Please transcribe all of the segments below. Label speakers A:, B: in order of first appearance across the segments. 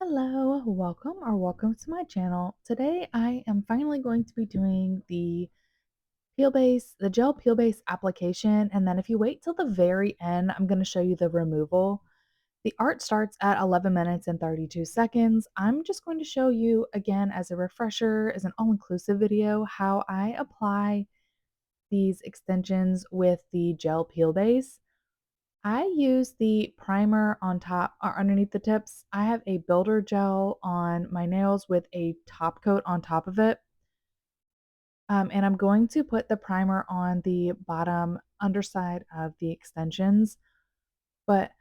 A: Hello, welcome to my channel. Today I am finally going to be doing the gel peel base application, and then if you wait till the very end, I'm going to show you the removal. The art starts at 11 minutes and 32 seconds. I'm just going to show you again as a refresher, as an all-inclusive video, how I apply these extensions with the gel peel base. I use the primer on top or underneath the tips. I have a builder gel on my nails with a top coat on top of it. And I'm going to put the primer on the bottom underside of the extensions. But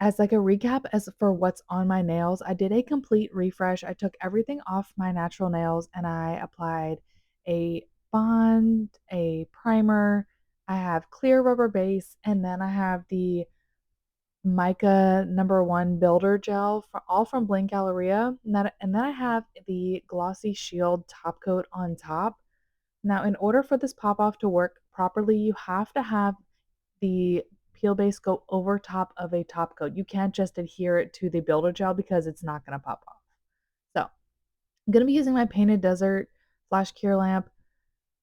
A: as like a recap, as for what's on my nails, I did a complete refresh. I took everything off my natural nails and I applied a bond, a primer. I have clear rubber base, and then I have the mica #1 builder gel all from Bling Galleria. And then I have the Glossy Shield top coat on top. Now, in order for this pop off to work properly, you have to have the peel base go over top of a top coat. You can't just adhere it to the builder gel because it's not going to pop off. So, I'm going to be using my Painted Desert Flash Cure lamp.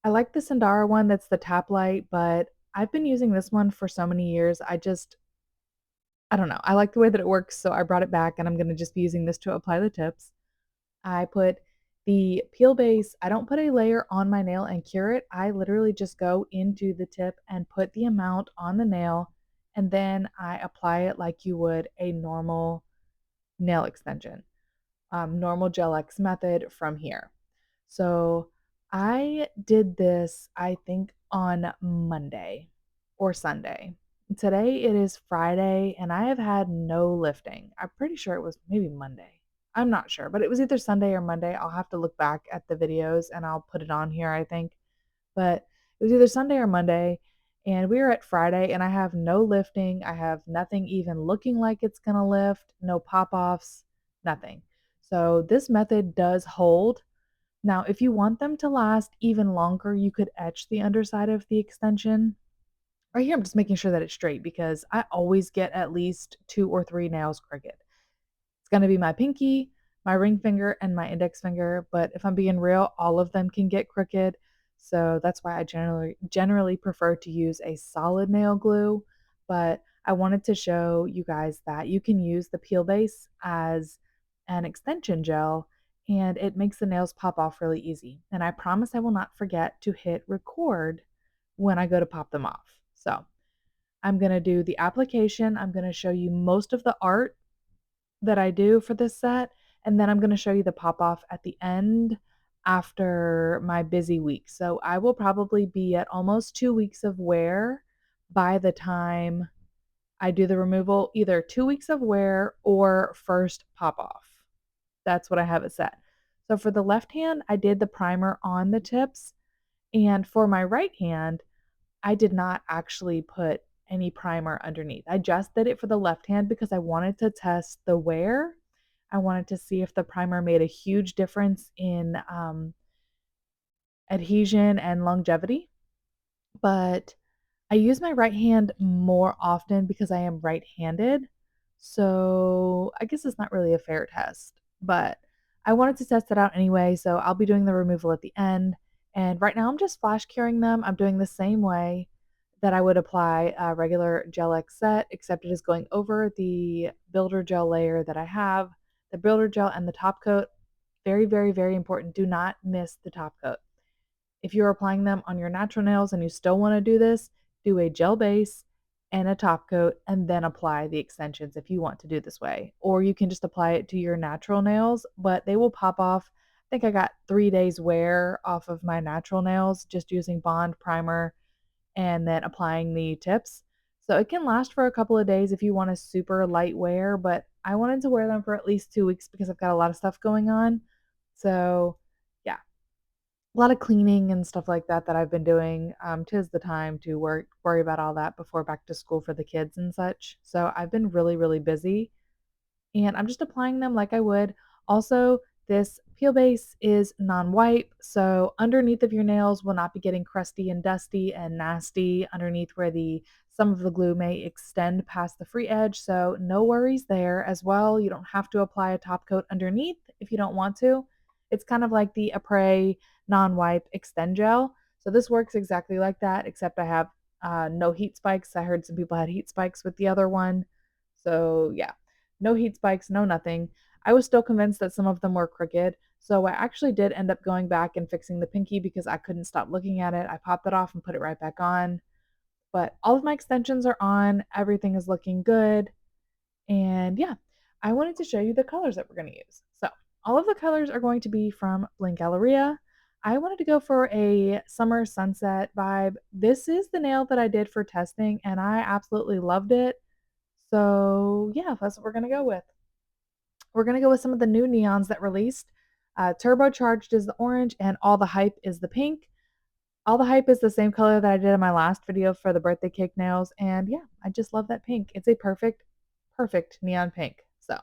A: I like the Sandara one that's the tap light, but I've been using this one for so many years. I don't know. I like the way that it works, so I brought it back and I'm going to just be using this to apply the tips. I put the peel base, I don't put a layer on my nail and cure it. I literally just go into the tip and put the amount on the nail, and then I apply it like you would a normal nail extension, normal Gel X method from here. So I did this, I think, on Monday or Sunday. Today it is Friday and I have had no lifting. I'm pretty sure it was maybe Monday. I'm not sure, but it was either Sunday or Monday. I'll have to look back at the videos and I'll put it on here, I think. But it was either Sunday or Monday, and we are at Friday and I have no lifting. I have nothing even looking like it's going to lift, no pop-offs, nothing. So this method does hold. Now, if you want them to last even longer, you could etch the underside of the extension. Right here, I'm just making sure that it's straight because I always get at least 2 or 3 nails crooked. It's gonna be my pinky, my ring finger, and my index finger, but if I'm being real, all of them can get crooked. So that's why I generally prefer to use a solid nail glue. But I wanted to show you guys that you can use the peel base as an extension gel and it makes the nails pop off really easy. And I promise I will not forget to hit record when I go to pop them off. So I'm going to do the application. I'm going to show you most of the art that I do for this set, and then I'm going to show you the pop off at the end after my busy week. So I will probably be at almost 2 weeks of wear by the time I do the removal, either 2 weeks of wear or first pop off. That's what I have it set. So for the left hand, I did the primer on the tips, and for my right hand, I did not actually put any primer underneath. I just did it for the left hand because I wanted to test the wear. I wanted to see if the primer made a huge difference in adhesion and longevity. But I use my right hand more often because I am right-handed. So I guess it's not really a fair test, but I wanted to test it out anyway. So I'll be doing the removal at the end. And right now I'm just flash curing them. I'm doing the same way that I would apply a regular Gel X set, except it is going over the builder gel layer that I have. The builder gel and the top coat, very, very, very important. Do not miss the top coat. If you're applying them on your natural nails and you still want to do this, do a gel base and a top coat and then apply the extensions if you want to do this way. Or you can just apply it to your natural nails, but they will pop off. I think I got 3 days wear off of my natural nails just using bond, primer, and then applying the tips. So it can last for a couple of days if you want a super light wear, but I wanted to wear them for at least 2 weeks because I've got a lot of stuff going on. So yeah, a lot of cleaning and stuff like that that I've been doing. 'Tis the time to worry about all that before back to school for the kids and such. So I've been really, really busy and I'm just applying them like I would. Also, this peel base is non-wipe, so underneath of your nails will not be getting crusty and dusty and nasty underneath where the some of the glue may extend past the free edge, so no worries there as well. You don't have to apply a top coat underneath if you don't want to. It's kind of like the Apres non-wipe extend gel. So this works exactly like that, except I have no heat spikes. I heard some people had heat spikes with the other one. So yeah, no heat spikes, no nothing. I was still convinced that some of them were crooked. So I actually did end up going back and fixing the pinky because I couldn't stop looking at it. I popped it off and put it right back on. But all of my extensions are on. Everything is looking good. And yeah, I wanted to show you the colors that we're going to use. So all of the colors are going to be from Bling Galleria. I wanted to go for a summer sunset vibe. This is the nail that I did for testing, and I absolutely loved it. So yeah, that's what we're going to go with. We're going to go with some of the new neons that released. Turbocharged is the orange, and All the Hype is the pink. All the Hype is the same color that I did in my last video for the birthday cake nails, and yeah, I just love that pink. It's a perfect, perfect neon pink. So,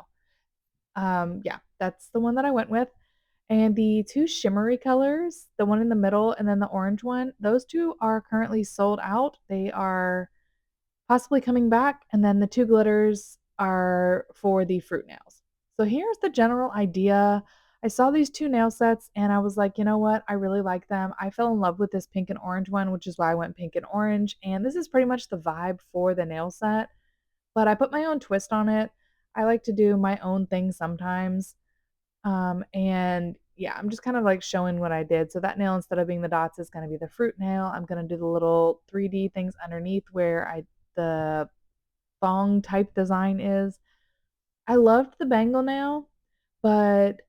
A: yeah, that's the one that I went with. And the two shimmery colors, the one in the middle and then the orange one, those two are currently sold out. They are possibly coming back, and then the two glitters are for the fruit nails. So here's the general idea. I saw these two nail sets and I was like, you know what? I really like them. I fell in love with this pink and orange one, which is why I went pink and orange. And this is pretty much the vibe for the nail set, but I put my own twist on it. I like to do my own thing sometimes. And yeah, I'm just kind of like showing what I did. So that nail, instead of being the dots, is going to be the fruit nail. I'm going to do the little 3D things underneath where the thong type design is. I loved the bangle nail, but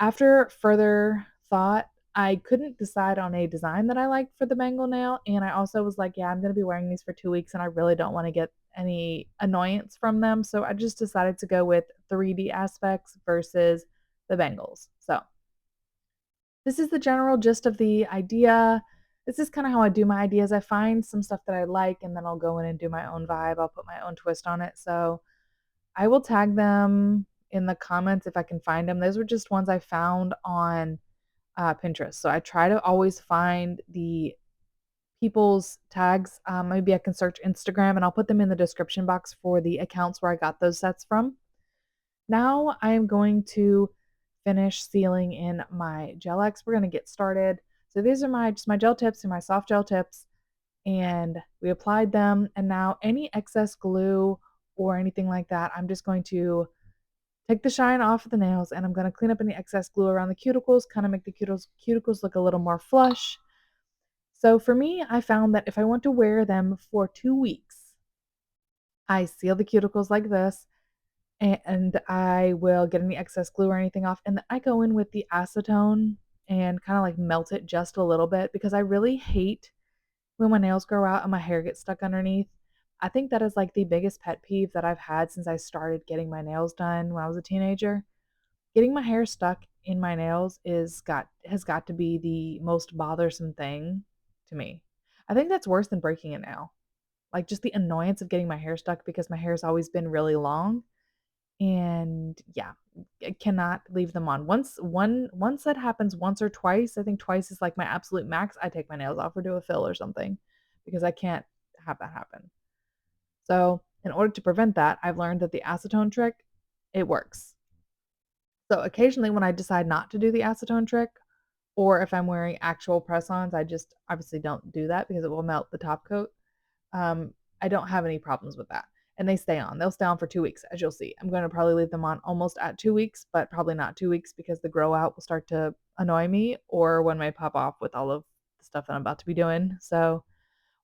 A: after further thought, I couldn't decide on a design that I liked for the bangle nail. And I also was like, yeah, I'm going to be wearing these for 2 weeks and I really don't want to get any annoyance from them. So I just decided to go with 3D aspects versus the bangles. So this is the general gist of the idea. This is kind of how I do my ideas. I find some stuff that I like and then I'll go in and do my own vibe. I'll put my own twist on it. So I will tag them in the comments if I can find them. Those were just ones I found on Pinterest. So I try to always find the people's tags. Maybe I can search Instagram and I'll put them in the description box for the accounts where I got those sets from. Now I am going to finish sealing in my gel X. We're going to get started. So these are my gel tips and my soft gel tips, and we applied them. And now any excess glue or anything like that, I'm just going to take the shine off of the nails and I'm going to clean up any excess glue around the cuticles, kind of make the cuticles look a little more flush. So for me, I found that if I want to wear them for 2 weeks, I seal the cuticles like this and I will get any excess glue or anything off. And then I go in with the acetone and kind of like melt it just a little bit because I really hate when my nails grow out and my hair gets stuck underneath. I think that is like the biggest pet peeve that I've had since I started getting my nails done when I was a teenager. Getting my hair stuck in my nails has got to be the most bothersome thing to me. I think that's worse than breaking a nail. Like just the annoyance of getting my hair stuck because my hair's always been really long. And yeah, I cannot leave them on. Once that happens once or twice, I think twice is like my absolute max. I take my nails off or do a fill or something because I can't have that happen. So, in order to prevent that, I've learned that the acetone trick, it works. So, occasionally when I decide not to do the acetone trick, or if I'm wearing actual press-ons, I just obviously don't do that because it will melt the top coat. Um, I don't have any problems with that. And they stay on. They'll stay on for 2 weeks, as you'll see. I'm going to probably leave them on almost at 2 weeks, but probably not 2 weeks because the grow out will start to annoy me or when they pop off with all of the stuff that I'm about to be doing. So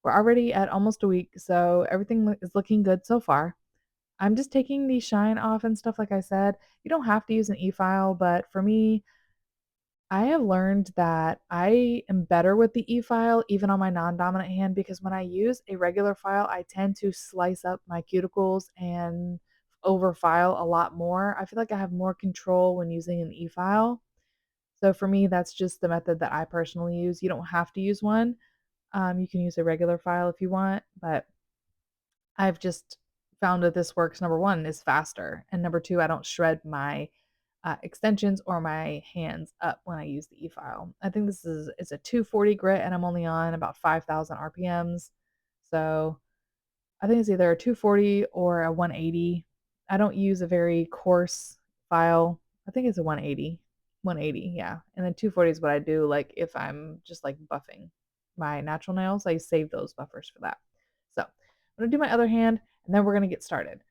A: we're already at almost a week. So everything is looking good so far. I'm just taking the shine off and stuff, like I said. You don't have to use an e-file, but for me, I have learned that I am better with the e-file even on my non-dominant hand because when I use a regular file, I tend to slice up my cuticles and over-file a lot more. I feel like I have more control when using an e-file. So for me, that's just the method that I personally use. You don't have to use one. You can use a regular file if you want, but I've just found that this works. Number one is faster, and number two, I don't shred my extensions or my hands up when I use the e-file. I think this is it's a 240 grit and I'm only on about 5,000 RPMs. So I think it's either a 240 or a 180. I don't use a very coarse file. I think it's a 180. 180, yeah. And then 240 is what I do like if I'm just like buffing my natural nails. I save those buffers for that. So I'm gonna do my other hand and then we're gonna get started.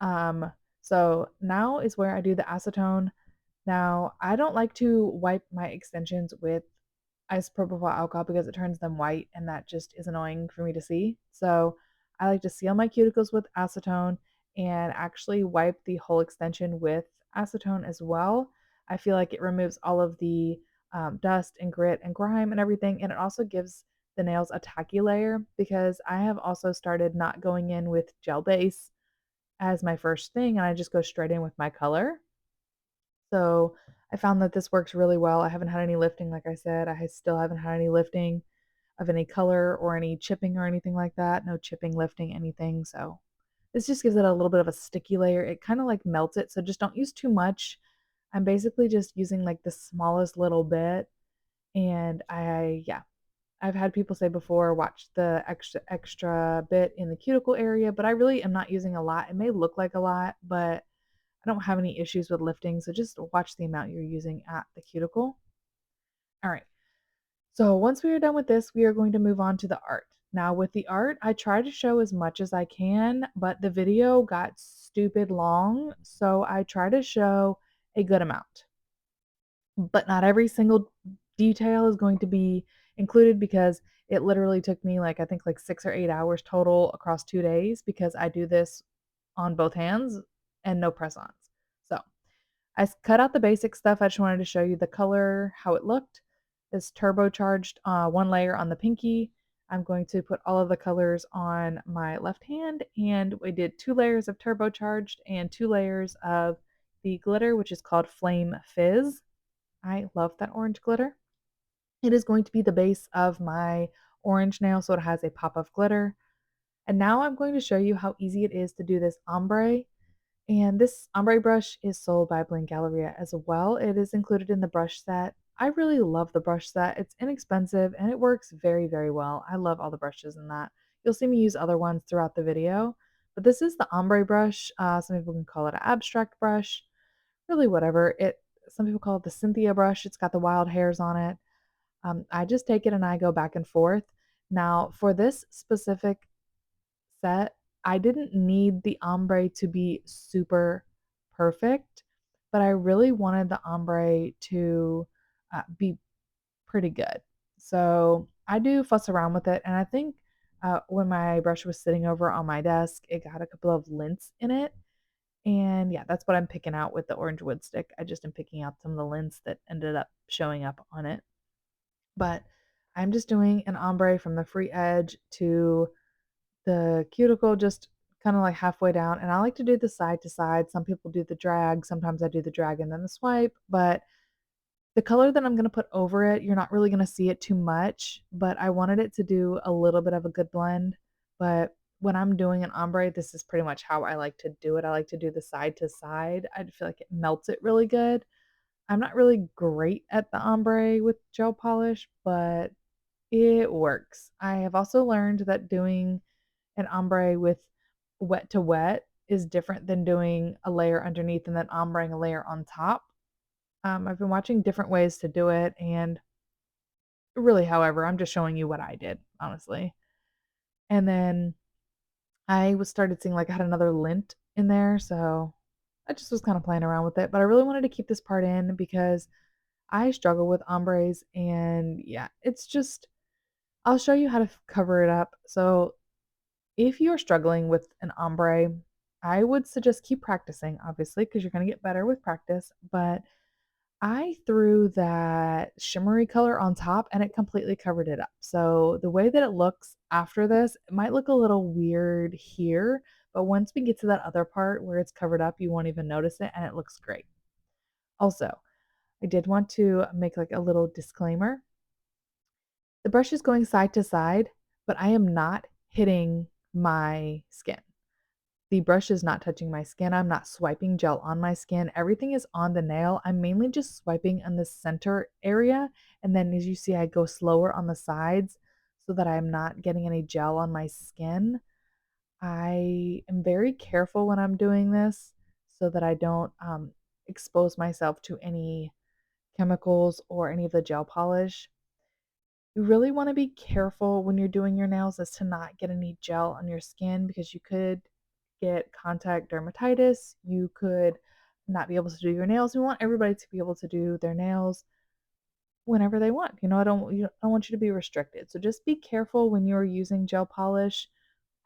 A: Um, so now is where I do the acetone. Now, I don't like to wipe my extensions with isopropyl alcohol because it turns them white and that just is annoying for me to see. So I like to seal my cuticles with acetone and actually wipe the whole extension with acetone as well. I feel like it removes all of the dust and grit and grime and everything, and it also gives the nails a tacky layer because I have also started not going in with gel base as my first thing and I just go straight in with my color. So I found that this works really well. I haven't had any lifting, like I said. I still haven't had any lifting of any color or any chipping or anything like that. No chipping, lifting, anything. So this just gives it a little bit of a sticky layer. It kind of like melts it. So just don't use too much. I'm basically just using like the smallest little bit. And yeah, I've had people say before, watch the extra bit in the cuticle area, but I really am not using a lot. It may look like a lot, but I don't have any issues with lifting, so just watch the amount you're using at the cuticle. All right. So once we are done with this, we are going to move on to the art. Now, with the art, I try to show as much as I can, but the video got stupid long, so I try to show a good amount. But not every single detail is going to be included because it literally took me like I think like 6 or 8 hours total across 2 days because I do this on both hands and no press ons. So I cut out the basic stuff. I just wanted to show you the color, how it looked. This turbocharged one layer on the pinky. I'm going to put all of the colors on my left hand, and we did 2 layers of turbocharged and 2 layers of the glitter, which is called Flame Fizz. I love that orange glitter. It is going to be the base of my orange nail, so it has a pop of glitter. And now I'm going to show you how easy it is to do this ombre. And this ombre brush is sold by Bling Galleria as well. It is included in the brush set. I really love the brush set. It's inexpensive and it works very, very well. I love all the brushes in that. You'll see me use other ones throughout the video, but this is the ombre brush. Some people can call it an abstract brush, really whatever. Some people call it the Cynthia brush. It's got the wild hairs on it. I just take it and I go back and forth. Now, for this specific set, I didn't need the ombre to be super perfect, but I really wanted the ombre to be pretty good. So I do fuss around with it, and I think when my brush was sitting over on my desk, it got a couple of lints in it. And yeah, that's what I'm picking out with the orange wood stick. I just am picking out some of the lints that ended up showing up on it. But I'm just doing an ombre from the free edge to the cuticle, just kind of like halfway down. And I like to do the side to side. Some people do the drag. Sometimes I do the drag and then the swipe. But the color that I'm going to put over it, you're not really going to see it too much. But I wanted it to do a little bit of a good blend. But when I'm doing an ombre, this is pretty much how I like to do it. I like to do the side to side. I feel like it melts it really good. I'm not really great at the ombre with gel polish, but it works. I have also learned that doing an ombre with wet to wet is different than doing a layer underneath and then ombreing a layer on top. I've been watching different ways to do it, and really, however, I'm just showing you what I did, honestly. And then I was started seeing like I had another lint in there, so I just was kind of playing around with it. But I really wanted to keep this part in because I struggle with ombres, and yeah, it's just I'll show you how to cover it up. So if you're struggling with an ombre, I would suggest keep practicing, obviously, because you're going to get better with practice. But I threw that shimmery color on top and it completely covered it up. So the way that it looks after this, it might look a little weird here, but once we get to that other part where it's covered up, you won't even notice it and it looks great. Also, I did want to make like a little disclaimer. The brush is going side to side, but I am not hitting my skin. The brush is not touching my skin, I'm not swiping gel on my skin, everything is on the nail. I'm mainly just swiping in the center area, and then as you see, I go slower on the sides so that I'm not getting any gel on my skin. I am very careful when I'm doing this so that I don't, expose myself to any chemicals or any of the gel polish. You really wanna be careful when you're doing your nails as to not get any gel on your skin because you could get contact dermatitis, you could not be able to do your nails. We want everybody to be able to do their nails whenever they want. I don't want you to be restricted. So just be careful when you're using gel polish.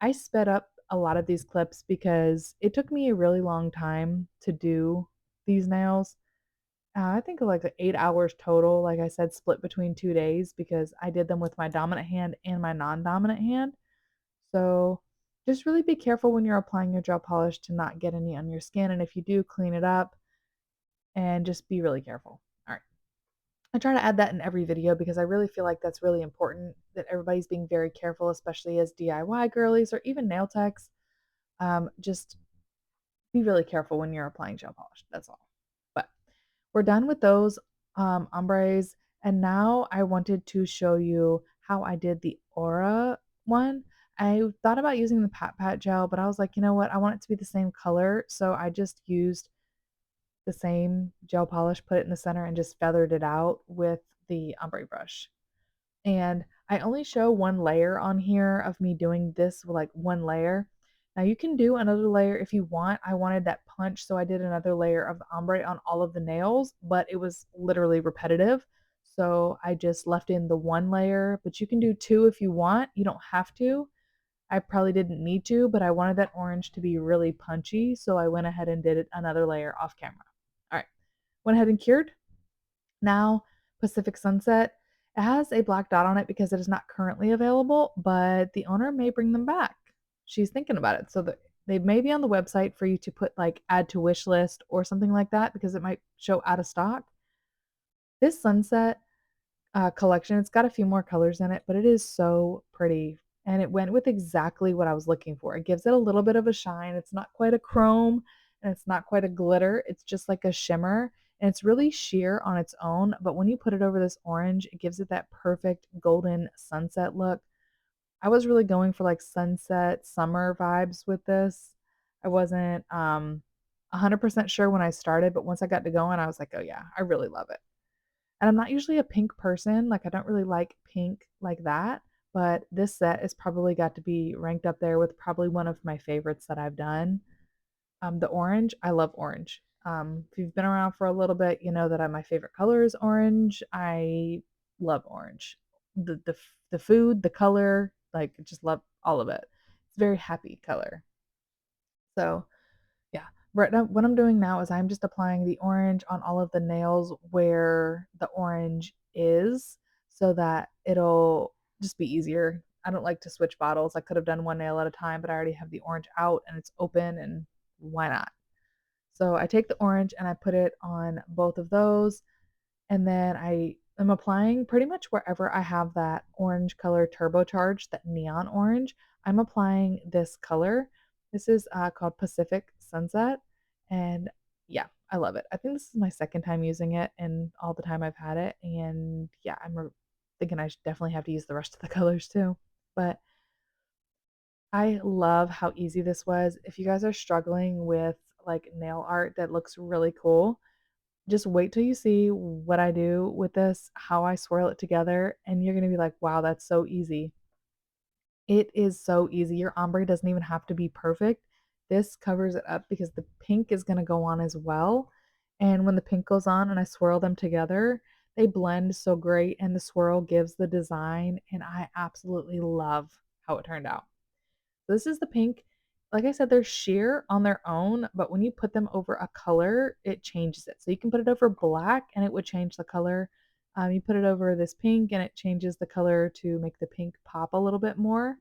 A: I sped up a lot of these clips because it took me a really long time to do these nails. I think like 8 hours total, like I said, split between 2 days because I did them with my dominant hand and my non-dominant hand. So, just really be careful when you're applying your gel polish to not get any on your skin, and if you do, clean it up and just be really careful. Alright. I try to add that in every video because I really feel like that's really important that everybody's being very careful, especially as DIY girlies or even nail techs. Just be really careful when you're applying gel polish, that's all. But we're done with those, ombres, and now I wanted to show you how I did the Aura one. I thought about using the Pat Pat gel, but I was like, "You know what? I want it to be the same color," so I just used the same gel polish, put it in the center, and just feathered it out with the ombre brush. And I only show 1 layer on here of me doing this with, like, 1 layer. Now you can do another layer if you want. I wanted that punch, so I did another layer of the ombre on all of the nails, but it was literally repetitive. So I just left in the 1 layer, but you can do 2 if you want. You don't have to. I probably didn't need to, but I wanted that orange to be really punchy, so I went ahead and did it another layer off camera. All right. Went ahead and cured. Now, Pacific Sunset, it has a black dot on it because it is not currently available, but the owner may bring them back. She's thinking about it. So they may be on the website for you to put like add to wish list or something like that because it might show out of stock. This sunset collection, it's got a few more colors in it, but it is so pretty. And it went with exactly what I was looking for. It gives it a little bit of a shine. It's not quite a chrome and it's not quite a glitter. It's just like a shimmer and it's really sheer on its own. But when you put it over this orange, it gives it that perfect golden sunset look. I was really going for like sunset summer vibes with this. I wasn't 100% sure when I started, but once I got to going, I was like, oh yeah, I really love it. And I'm not usually a pink person, like, I don't really like pink like that, but this set has probably got to be ranked up there with probably one of my favorites that I've done. The orange, I love orange. If you've been around for a little bit, you know that my favorite color is orange. I love orange. The food, the color, like, I just love all of it. It's a very happy color. So yeah. Right now, what I'm doing now is I'm just applying the orange on all of the nails where the orange is so that it'll just be easier. I don't like to switch bottles. I could have done one nail at a time, but I already have the orange out and it's open, and why not? So I take the orange and I put it on both of those, and then I am applying pretty much wherever I have that orange color turbocharged, that neon orange. I'm applying this color. This is called Pacific Sunset. And yeah, I love it. I think this is my second time using it and all the time I've had it. And yeah, thinking I should definitely have to use the rest of the colors too. But I love how easy this was. If you guys are struggling with like nail art that looks really cool, just wait till you see what I do with this, how I swirl it together, and you're gonna be like, "Wow, that's so easy." It is so easy. Your ombre doesn't even have to be perfect. This covers it up because the pink is gonna go on as well, and when the pink goes on and I swirl them together, they blend so great, and the swirl gives the design, and I absolutely love how it turned out. This is the pink. Like I said, they're sheer on their own, but when you put them over a color, it changes it. So you can put it over black and it would change the color. You put it over this pink and it changes the color to make the pink pop a little bit more.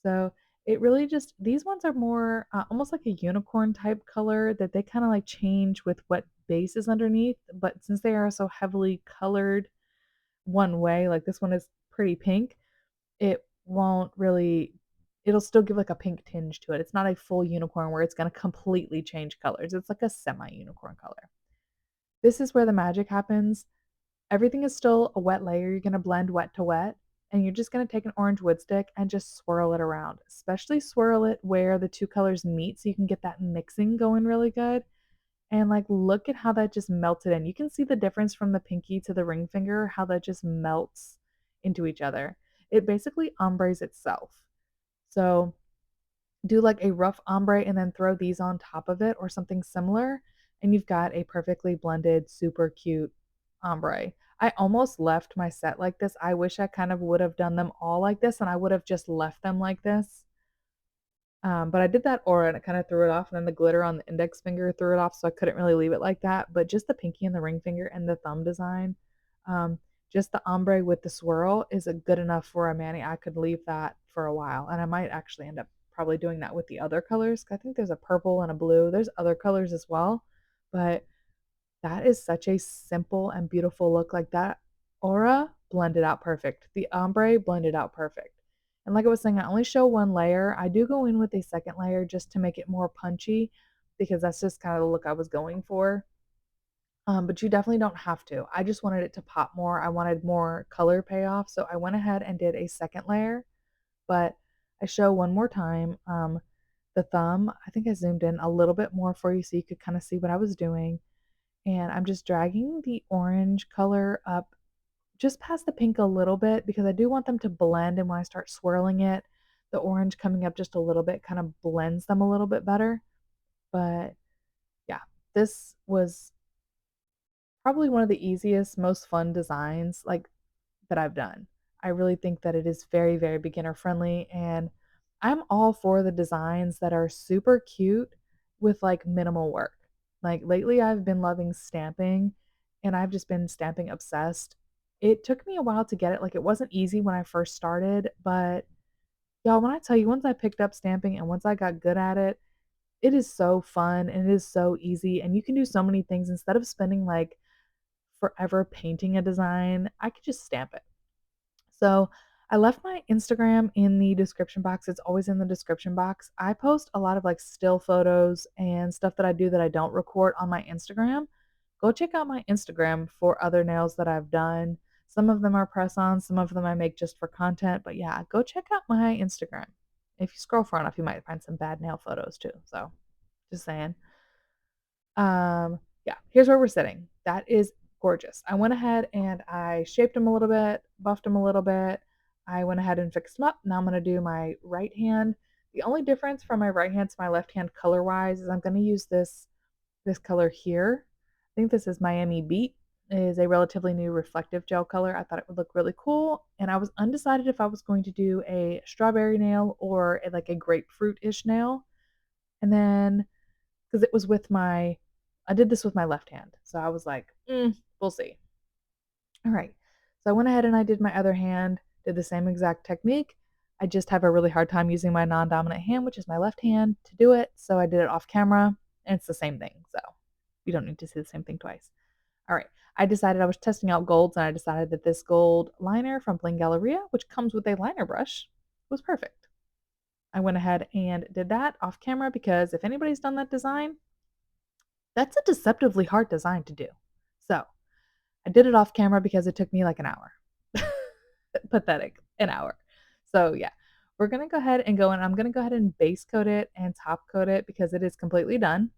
A: So it really just, these ones are more almost like a unicorn type color that they kind of like change with what base is underneath. But since they are so heavily colored one way, like this one is pretty pink, it won't really it'll still give like a pink tinge to it. It's not a full unicorn where it's going to completely change colors. It's like a semi-unicorn color. This is where the magic happens. Everything is still a wet layer. You're going to blend wet to wet, and you're just going to take an orange wood stick and just swirl it around. Especially swirl it where the two colors meet so you can get that mixing going really good. And like look at how that just melted in. You can see the difference from the pinky to the ring finger, how that just melts into each other. It basically ombres itself. So do like a rough ombre and then throw these on top of it or something similar, and you've got a perfectly blended, super cute ombre. I almost left my set like this. I wish I kind of would have done them all like this and I would have just left them like this. But I did that aura and it kind of threw it off, and then the glitter on the index finger threw it off, so I couldn't really leave it like that. But just the pinky and the ring finger and the thumb design, um, just the ombre with the swirl is a good enough for a mani. I could leave that for a while, and I might actually end up probably doing that with the other colors. I think there's a purple and a blue. There's other colors as well, but that is such a simple and beautiful look. Like that aura blended out perfect. The ombre blended out perfect. And like I was saying, I only show one layer. I do go in with a second layer just to make it more punchy because that's just kind of the look I was going for. But you definitely don't have to. I just wanted it to pop more. I wanted more color payoff. So I went ahead and did a second layer, but I show one more time. The thumb, I think I zoomed in a little bit more for you so you could kind of see what I was doing. And I'm just dragging the orange color up just past the pink a little bit because I do want them to blend. And when I start swirling it, the orange coming up just a little bit kind of blends them a little bit better. But yeah, this was probably one of the easiest, most fun designs like that I've done. I really think that it is very, very beginner friendly, and I'm all for the designs that are super cute with like minimal work. Like lately I've been loving stamping and I've just been stamping obsessed. It took me a while to get it. Like it wasn't easy when I first started, but y'all, when I tell you, once I picked up stamping and once I got good at it, it is so fun and it is so easy, and you can do so many things instead of spending like forever painting a design. I could just stamp it. So I left my Instagram in the description box. It's always in the description box. I post a lot of like still photos and stuff that I do that I don't record on my Instagram. Go check out my Instagram for other nails that I've done. Some of them are press on, some of them I make just for content. But yeah, go check out my Instagram. If you scroll far enough, you might find some bad nail photos too. So just saying. Yeah, here's where we're sitting. That is gorgeous. I went ahead and I shaped them a little bit, buffed them a little bit. I went ahead and fixed them up. Now I'm going to do my right hand. The only difference from my right hand to my left hand color wise is I'm going to use this color here. I think this is Miami Beat. It is a relatively new reflective gel color. I thought it would look really cool, and I was undecided if I was going to do a strawberry nail or like a grapefruit-ish nail. And then because it was with my I did this with my left hand. So I was like, we'll see. All right. So I went ahead and I did my other hand, did the same exact technique. I just have a really hard time using my non-dominant hand, which is my left hand, to do it. So I did it off camera, and it's the same thing. So you don't need to see the same thing twice. All right. I decided I was testing out golds, and I decided that this gold liner from Bling Galleria, which comes with a liner brush, was perfect. I went ahead and did that off camera because if anybody's done that design, that's a deceptively hard design to do. So I did it off camera because it took me like an hour. Pathetic, an hour. So yeah, we're gonna go ahead and go, and I'm gonna go ahead and base coat it and top coat it because it is completely done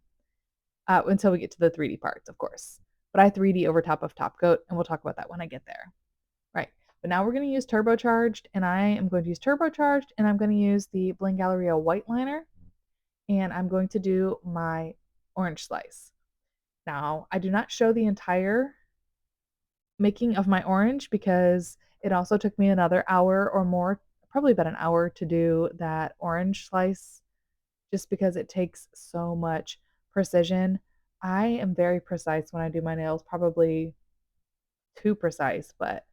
A: until we get to the 3D parts, of course. But I 3D over top of top coat, and we'll talk about that when I get there. Right. But now we're going to use Turbocharged, and I am going to use Turbocharged, and I'm going to use the Bling Galleria white liner, and I'm going to do my orange slice. Now, I do not show the entire making of my orange because it also took me another hour or more, probably about an hour to do that orange slice just because it takes so much precision. I am very precise when I do my nails, probably too precise, but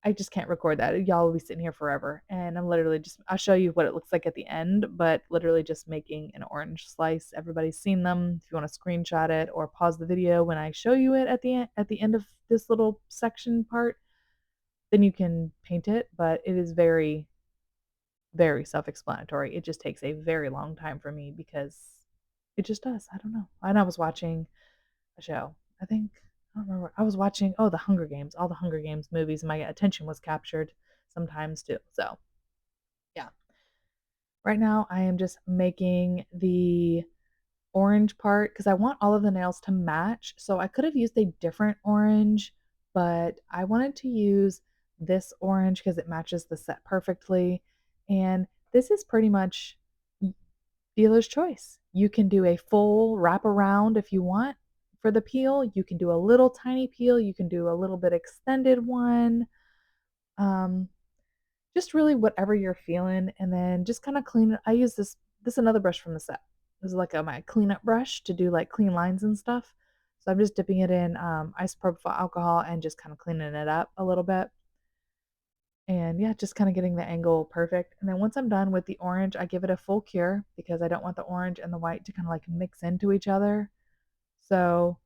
A: I just can't record that. Y'all will be sitting here forever. And I'm literally just, I'll show you what it looks like at the end, but literally just making an orange slice. Everybody's seen them. If you want to screenshot it or pause the video when I show you it at the end of this little section part, then you can paint it. But it is very, very self-explanatory. It just takes a very long time for me because it just does. I don't know. And I was watching a show. I think I don't remember. I was watching The Hunger Games, all the Hunger Games movies. My attention was captured sometimes too. So, yeah. Right now I am just making the orange part because I want all of the nails to match. So I could have used a different orange, but I wanted to use this orange because it matches the set perfectly. And this is pretty much dealer's choice. You can do a full wraparound if you want for the peel. You can do a little tiny peel. You can do a little bit extended one. Um, just really whatever you're feeling, and then just kind of clean it. I use this another brush from the set. This is like my cleanup brush to do like clean lines and stuff. So I'm just dipping it in isopropyl alcohol and just kind of cleaning it up a little bit. And yeah, just kind of getting the angle perfect. And then once I'm done with the orange, I give it a full cure because I don't want the orange and the white to kind of like mix into each other. So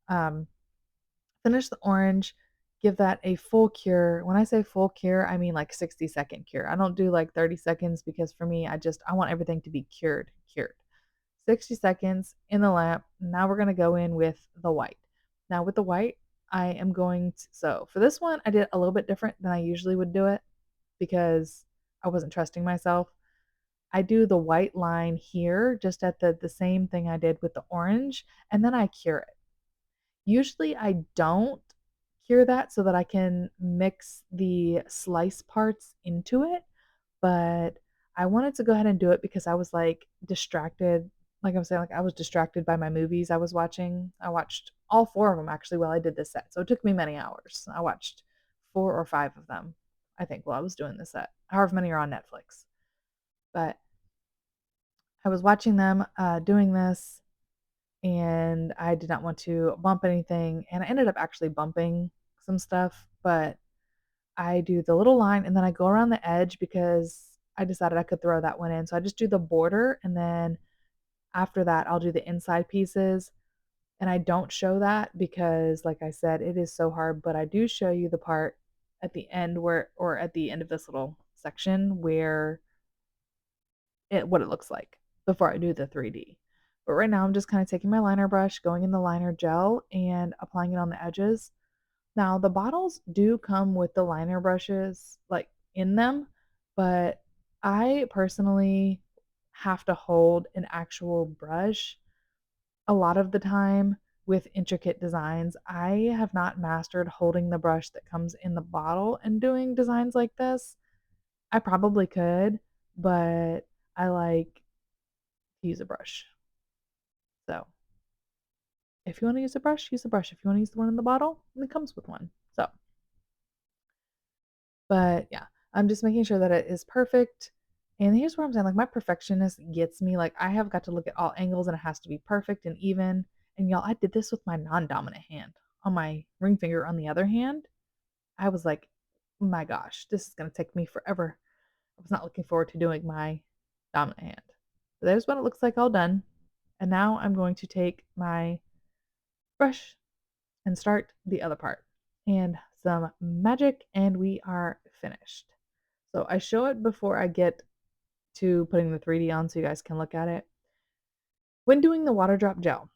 A: um, finish the orange, give that a full cure. When I say full cure, I mean like 60-second cure. I don't do like 30 seconds because for me, I want everything to be cured. 60 seconds in the lamp. Now we're going to go in with the white. Now with the white, I am going to, so for this one, I did a little bit different than I usually would do it because I wasn't trusting myself. I do the white line here just at the same thing I did with the orange, and then I cure it. Usually I don't cure that so that I can mix the slice parts into it, but I wanted to go ahead and do it because I was like distracted. Like I was saying, like I was distracted by my movies I was watching. I watched all four of them actually while I did this set. So it took me many hours. I watched 4 or 5 of them, I think, while I was doing this set. However many are on Netflix. But I was watching them doing this and I did not want to bump anything. And I ended up actually bumping some stuff, but I do the little line and then I go around the edge because I decided I could throw that one in. So I just do the border and then after that I'll do the inside pieces. And I don't show that because like I said, it is so hard, but I do show you the part at the end where or at the end of this little section where what it looks like before I do the 3D. But right now I'm just kind of taking my liner brush, going in the liner gel and applying it on the edges. Now, the bottles do come with the liner brushes like in them, but I personally have to hold an actual brush a lot of the time with intricate designs. I have not mastered holding the brush that comes in the bottle and doing designs like this. I probably could, but I like to use a brush. So, if you want to use a brush, use a brush. If you want to use the one in the bottle, it comes with one. So, but yeah, I'm just making sure that it is perfect. And here's where I'm saying, like, my perfectionist gets me. Like, I have got to look at all angles and it has to be perfect and even. And y'all, I did this with my non dominant hand. On my ring finger, on the other hand, I was like, my gosh, this is going to take me forever. I was not looking forward to doing my dominant hand. But there's what it looks like all done. And now I'm going to take my brush and start the other part. And some magic, and we are finished. So I show it before I get to putting the 3D on so you guys can look at it. When doing the water drop gel,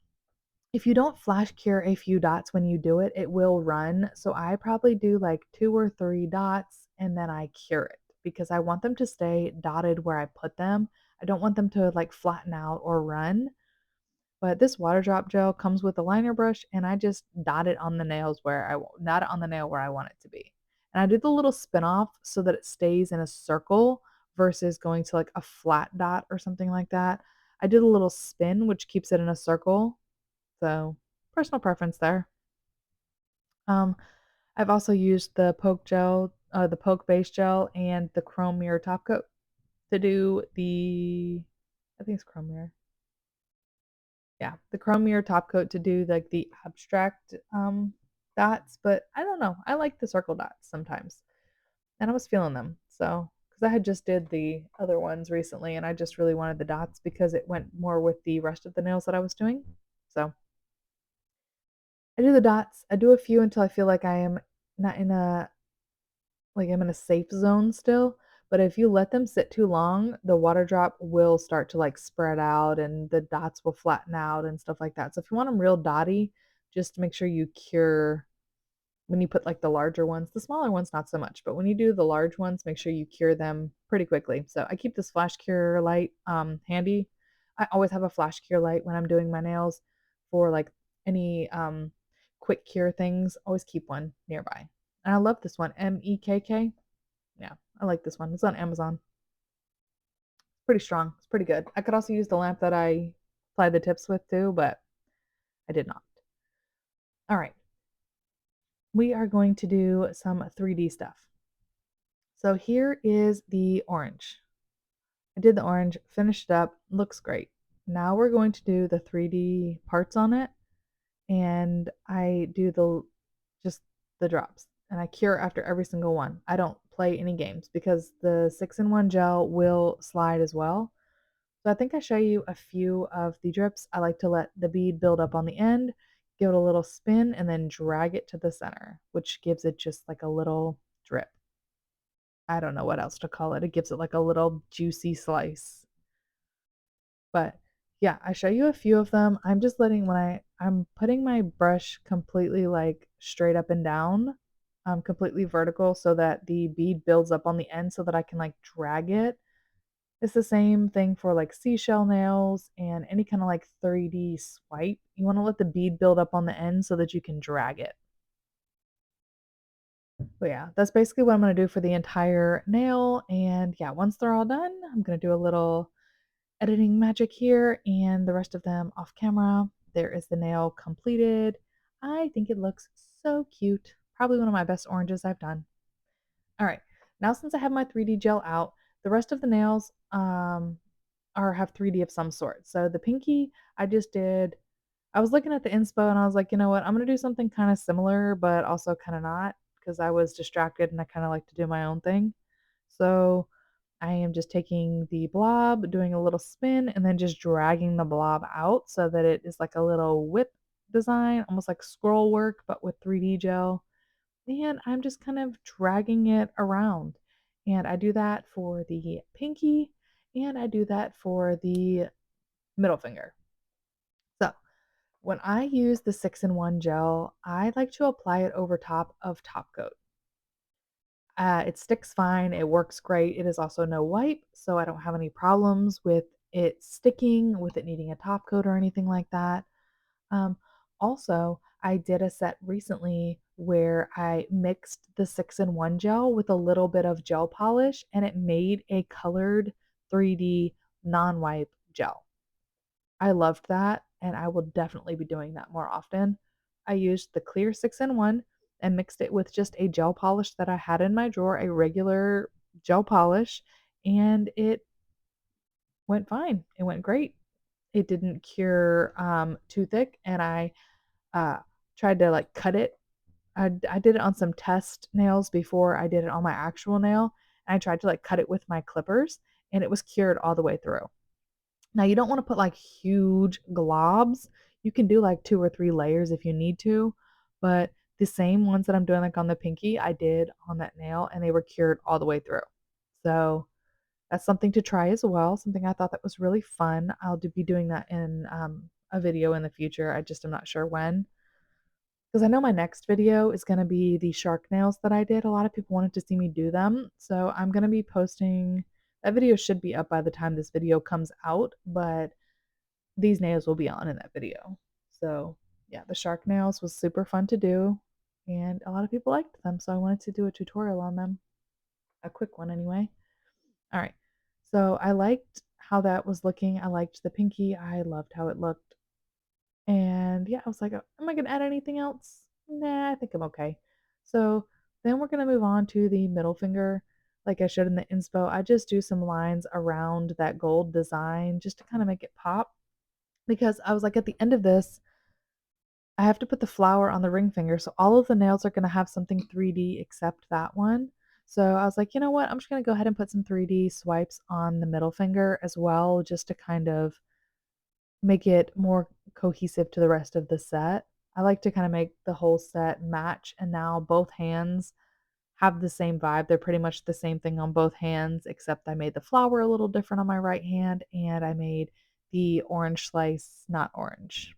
A: if you don't flash cure a few dots when you do it, it will run. So I probably do like 2 or 3 dots and then I cure it because I want them to stay dotted where I put them. I don't want them to like flatten out or run. But this water drop gel comes with a liner brush and I just dot it on the nails dot it on the nail where I want it to be. And I do the little spin off so that it stays in a circle versus going to like a flat dot or something like that. I did a little spin, which keeps it in a circle. So personal preference there. Um, I've also used the poke base gel and the chrome mirror top coat to do I think it's chrome mirror. Yeah, the chrome mirror top coat to do like the abstract dots, but I don't know. I like the circle dots sometimes. And I was feeling them. So, because I had just did the other ones recently and I just really wanted the dots because it went more with the rest of the nails that I was doing. So, I do the dots. I do a few until I feel like I am not in a like I'm in a safe zone still. But if you let them sit too long, the water drop will start to like spread out and the dots will flatten out and stuff like that. So if you want them real dotty, just make sure you cure when you put like the larger ones. The smaller ones, not so much, but when you do the large ones, make sure you cure them pretty quickly. So I keep this flash cure light handy. I always have a flash cure light when I'm doing my nails for like any quick cure things. Always keep one nearby. And I love this one, MEKK. Yeah, I like this one. It's on Amazon. Pretty strong. It's pretty good. I could also use the lamp that I applied the tips with too, but I did not. All right. We are going to do some 3D stuff. So here is the orange. I did the orange, finished it up, looks great. Now we're going to do the 3D parts on it, and I do the just the drops, and I cure after every single one. I don't play any games because the 6-in-1 gel will slide as well. So I think I show you a few of the drips. I like to let the bead build up on the end, give it a little spin, and then drag it to the center, which gives it just like a little drip. I don't know what else to call it. It gives it like a little juicy slice. But yeah, I show you a few of them. I'm just letting when I'm putting my brush completely like straight up and down, completely vertical so that the bead builds up on the end so that I can like drag it. It's the same thing for like seashell nails and any kind of like 3D swipe. You want to let the bead build up on the end so that you can drag it. But yeah, that's basically what I'm going to do for the entire nail. And yeah, once they're all done, I'm going to do a little editing magic here and the rest of them off camera. There is the nail completed. I think it looks so cute. Probably one of my best oranges I've done. All right, now since I have my 3D gel out, the rest of the nails are have 3D of some sort. So the pinky, I was looking at the inspo and I was like, you know what, I'm gonna do something kind of similar, but also kind of not because I was distracted and I kind of like to do my own thing. So I am just taking the blob, doing a little spin, and then just dragging the blob out so that it is like a little whip design, almost like scroll work, but with 3D gel. And I'm just kind of dragging it around. And I do that for the pinky and I do that for the middle finger. So when I use the 6-in-1 gel, I like to apply it over top of top coat. It sticks fine. It works great. It is also no wipe, so I don't have any problems with it sticking, with it needing a top coat or anything like that. Um, Also, I did a set recently where I mixed the 6-in-1 gel with a little bit of gel polish and it made a colored 3D non-wipe gel. I loved that and I will definitely be doing that more often. I used the clear 6-in-1 and mixed it with just a gel polish that I had in my drawer, a regular gel polish, and it went fine. It went great. It didn't cure too thick, and I uh, tried to like cut it. I did it on some test nails before I did it on my actual nail, and I tried to like cut it with my clippers, and it was cured all the way through. Now you don't want to put like huge globs. You can do like 2 or 3 layers if you need to, but the same ones that I'm doing like on the pinky, I did on that nail and they were cured all the way through. So that's something to try as well. Something I thought that was really fun. Be doing that in a video in the future. I just am not sure when. Because I know my next video is going to be the shark nails that I did. A lot of people wanted to see me do them. So I'm going to be posting that video should be up by the time this video comes out, but these nails will be on in that video. So yeah, the shark nails was super fun to do and a lot of people liked them. So I wanted to do a tutorial on them, a quick one anyway. All right. So I liked how that was looking. I liked the pinky. I loved how it looked. And yeah, I was like, am I going to add anything else? Nah, I think I'm okay. So then we're going to move on to the middle finger. Like I showed in the inspo, I just do some lines around that gold design just to kind of make it pop. Because I was like, at the end of this, I have to put the flower on the ring finger. So all of the nails are going to have something 3D except that one. So I was like, you know what? I'm just going to go ahead and put some 3D swipes on the middle finger as well, just to kind of make it more cohesive to the rest of the set. I like to kind of make the whole set match, and now both hands have the same vibe. They're pretty much the same thing on both hands, except I made the flower a little different on my right hand, and I made the orange slice not orange,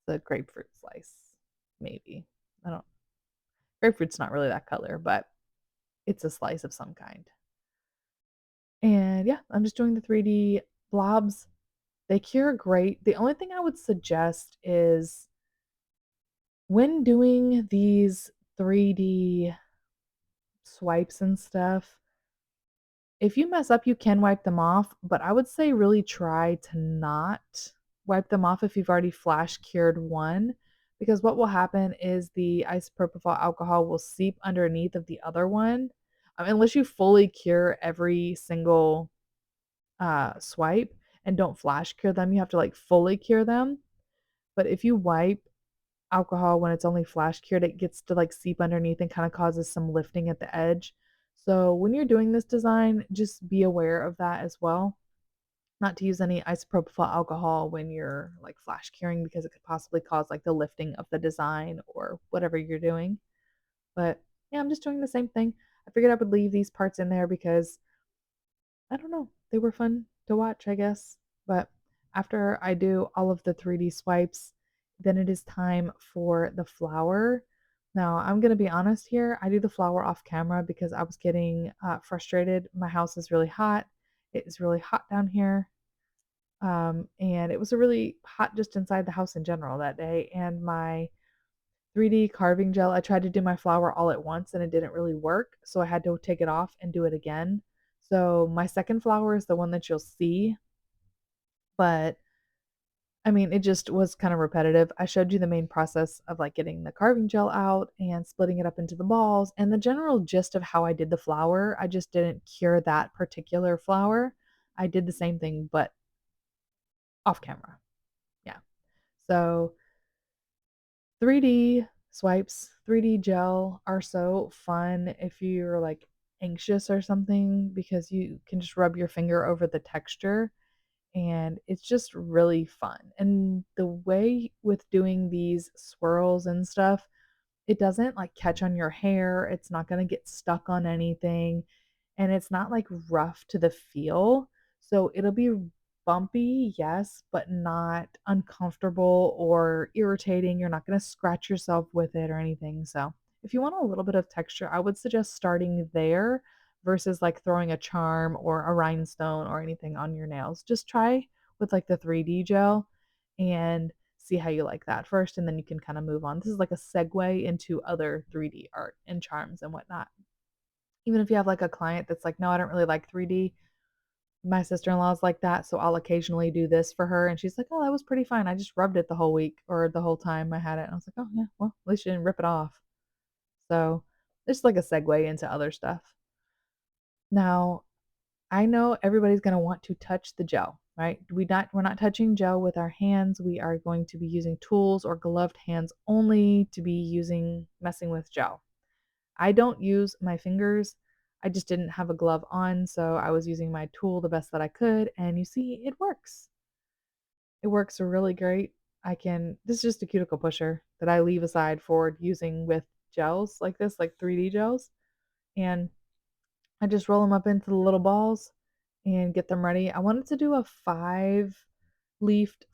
A: the grapefruit slice, maybe. I don't grapefruit's not really that color, but it's a slice of some kind. And yeah, I'm just doing the 3D blobs. They cure great. The only thing I would suggest is when doing these 3D swipes and stuff, if you mess up, you can wipe them off, but I would say really try to not wipe them off if you've already flash cured one, because what will happen is the isopropyl alcohol will seep underneath of the other one. Unless you fully cure every single swipe and don't flash cure them, you have to like fully cure them. But if you wipe alcohol when it's only flash cured, it gets to like seep underneath and kind of causes some lifting at the edge. So when you're doing this design, just be aware of that as well. Not to use any isopropyl alcohol when you're like flash curing because it could possibly cause like the lifting of the design or whatever you're doing. But yeah, I'm just doing the same thing. I figured I would leave these parts in there because I don't know. They were fun to watch, I guess. But after I do all of the 3D swipes, then it is time for the flower. Now, I'm going to be honest here. I do the flower off camera because I was getting frustrated. My house is really hot. It is really hot down here. And it was a really hot just inside the house in general that day. And my 3D carving gel, I tried to do my flower all at once and it didn't really work. So I had to take it off and do it again. So my second flower is the one that you'll see, but I mean, it just was kind of repetitive. I showed you the main process of like getting the carving gel out and splitting it up into the balls and the general gist of how I did the flower. I just didn't cure that particular flower. I did the same thing, but off camera. Yeah. So 3D swipes, 3D gel are so fun if you're like anxious or something because you can just rub your finger over the texture and it's just really fun. And the way with doing these swirls and stuff, it doesn't like catch on your hair, it's not going to get stuck on anything, and it's not like rough to the feel. So it'll be bumpy, yes, but not uncomfortable or irritating. You're not going to scratch yourself with it or anything. So if you want a little bit of texture, I would suggest starting there versus like throwing a charm or a rhinestone or anything on your nails. Just try with like the 3D gel and see how you like that first, and then you can kind of move on. This is like a segue into other 3D art and charms and whatnot. Even if you have like a client that's like, no, I don't really like 3D. My sister-in-law's like that, so I'll occasionally do this for her, and she's like, oh, that was pretty fine. I just rubbed it the whole week or the whole time I had it. And I was like, oh yeah, well, at least you didn't rip it off. So it's like a segue into other stuff. Now, I know everybody's going to want to touch the gel, right? We're not touching gel with our hands. We are going to be using tools or gloved hands only to be messing with gel. I don't use my fingers. I just didn't have a glove on, so I was using my tool the best that I could, and you see it works. It works really great. This is just a cuticle pusher that I leave aside for using with gels like this, like 3D gels, and I just roll them up into the little balls and get them ready. I wanted to do a five-leafed,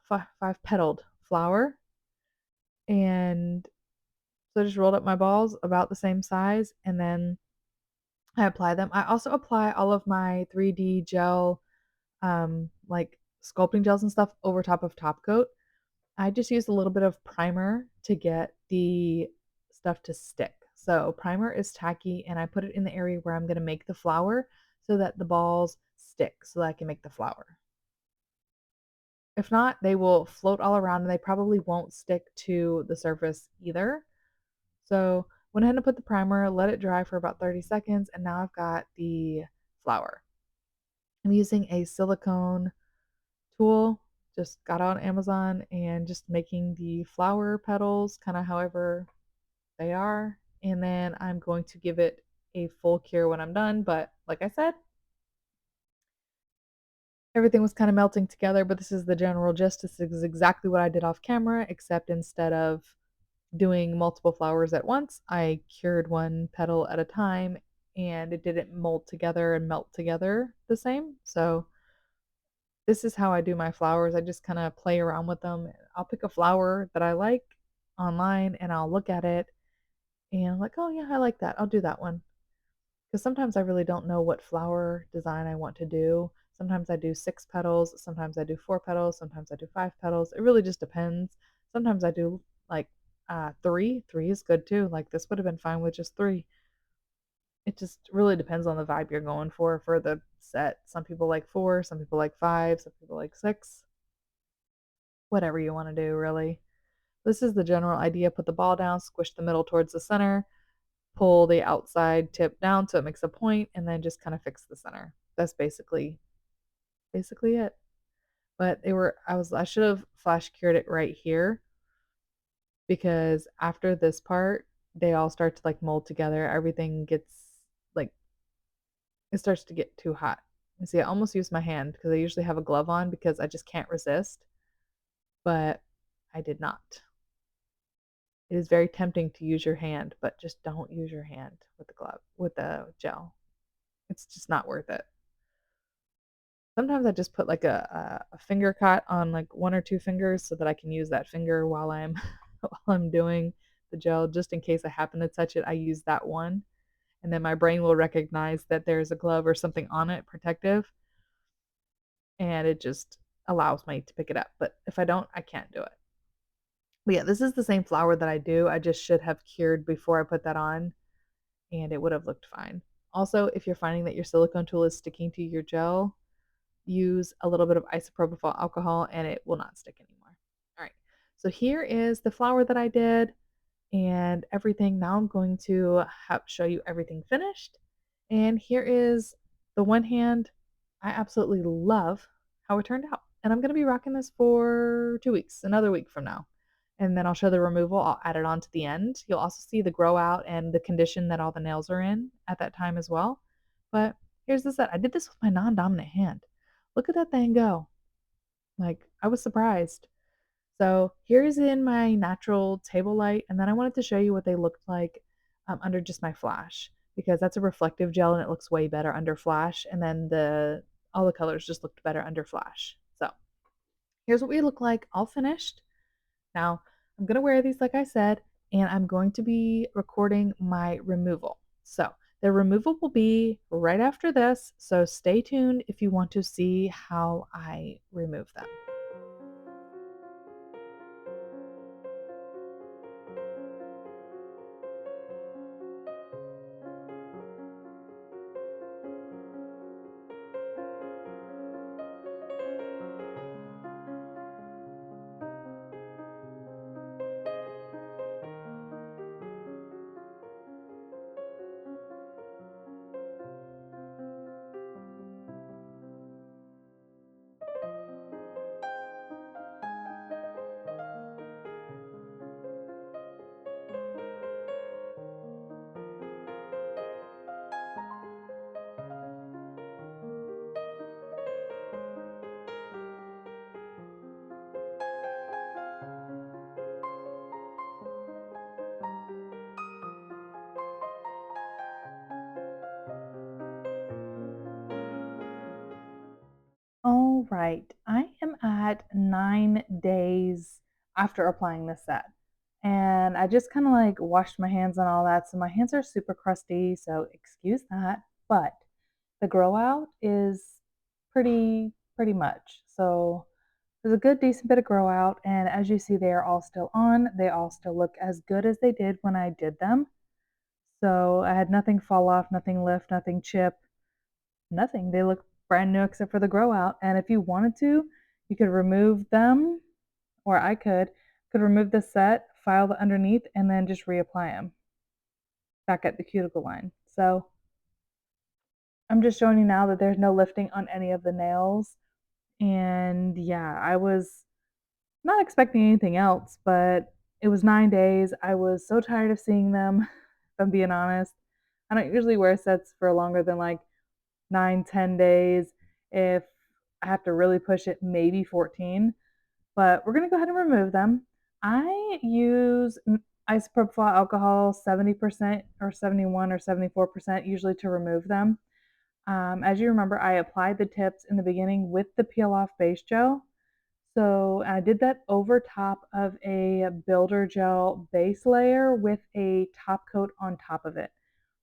A: five petaled flower, and so I just rolled up my balls about the same size, and then I apply them. I also apply all of my 3D gel, like sculpting gels and stuff over top of top coat. I just use a little bit of primer to get the stuff to stick. So primer is tacky and I put it in the area where I'm going to make the flower so that the balls stick so that I can make the flower. If not, they will float all around and they probably won't stick to the surface either. So went ahead and put the primer, let it dry for about 30 seconds, and now I've got the flower. I'm using a silicone tool, just got on Amazon and just making the flower petals kind of however they are. And then I'm going to give it a full cure when I'm done. But like I said, everything was kind of melting together, but this is the general gist. This is exactly what I did off camera, except instead of doing multiple flowers at once, I cured one petal at a time and it didn't mold together and melt together the same. So this is how I do my flowers. I just kind of play around with them. I'll pick a flower that I like online and I'll look at it and I'm like, oh yeah, I like that. I'll do that one. Because sometimes I really don't know what flower design I want to do. Sometimes I do 6 petals, sometimes I do 4 petals, sometimes I do 5 petals. It really just depends. Sometimes I do like three. Three is good too. Like this would have been fine with just three. It just really depends on the vibe you're going for the set. Some people like four, some people like five, some people like six. Whatever you want to do, really. This is the general idea. Put the ball down, squish the middle towards the center, pull the outside tip down so it makes a point, and then just kind of fix the center. That's basically it. But I should have flash cured it right here because after this part, they all start to like mold together. Everything gets like it starts to get too hot. You see, I almost used my hand because I usually have a glove on because I just can't resist, but I did not. It is very tempting to use your hand, but just don't use your hand with the glove with the gel. It's just not worth it. Sometimes I just put like a finger cut on like 1 or 2 fingers so that I can use that finger while I'm while I'm doing the gel, just in case I happen to touch it. I use that one, and then my brain will recognize that there's a glove or something on it protective, and it just allows me to pick it up. But if I don't, I can't do it. But yeah, this is the same flower that I do. I just should have cured before I put that on, and it would have looked fine. Also, if you're finding that your silicone tool is sticking to your gel, use a little bit of isopropyl alcohol and it will not stick anymore. All right, so here is the flower that I did and everything. Now I'm going to show you everything finished. And here is the one hand. I absolutely love how it turned out. And I'm going to be rocking this for 2 weeks, another week from now. And then I'll show the removal. I'll add it on to the end. You'll also see the grow out and the condition that all the nails are in at that time as well. But here's the set. I did this with my non-dominant hand. Look at that thing go. Like, I was surprised. So here's in my natural table light, and then I wanted to show you what they looked like under just my flash because that's a reflective gel and it looks way better under flash. And then all the colors just looked better under flash. So here's what we look like all finished. Now I'm gonna wear these like I said, and I'm going to be recording my removal. So the removal will be right after this. So stay tuned if you want to see how I remove them. All right, I am at 9 days after applying this set. And I just kind of like washed my hands and all that. So my hands are super crusty, so excuse that. But the grow out is pretty much. So there's a good decent bit of grow out. And as you see, they are all still on. They all still look as good as they did when I did them. So I had nothing fall off, nothing lift, nothing chip. Nothing. They look brand new except for the grow out. And if you wanted to, you could remove them, or I could remove the set, file the underneath, and then just reapply them back at the cuticle line. So I'm just showing you now that there's no lifting on any of the nails. And yeah, I was not expecting anything else, but it was 9 days. I was so tired of seeing them, if I'm being honest. I don't usually wear sets for longer than like 9, 10 days. If I have to really push it, maybe 14. But we're going to go ahead and remove them. I use Isopropyl alcohol, 70% or 71 or 74% usually to remove them. As you remember, I applied the tips in the beginning with the peel off base gel. So I did that over top of a builder gel base layer with a top coat on top of it.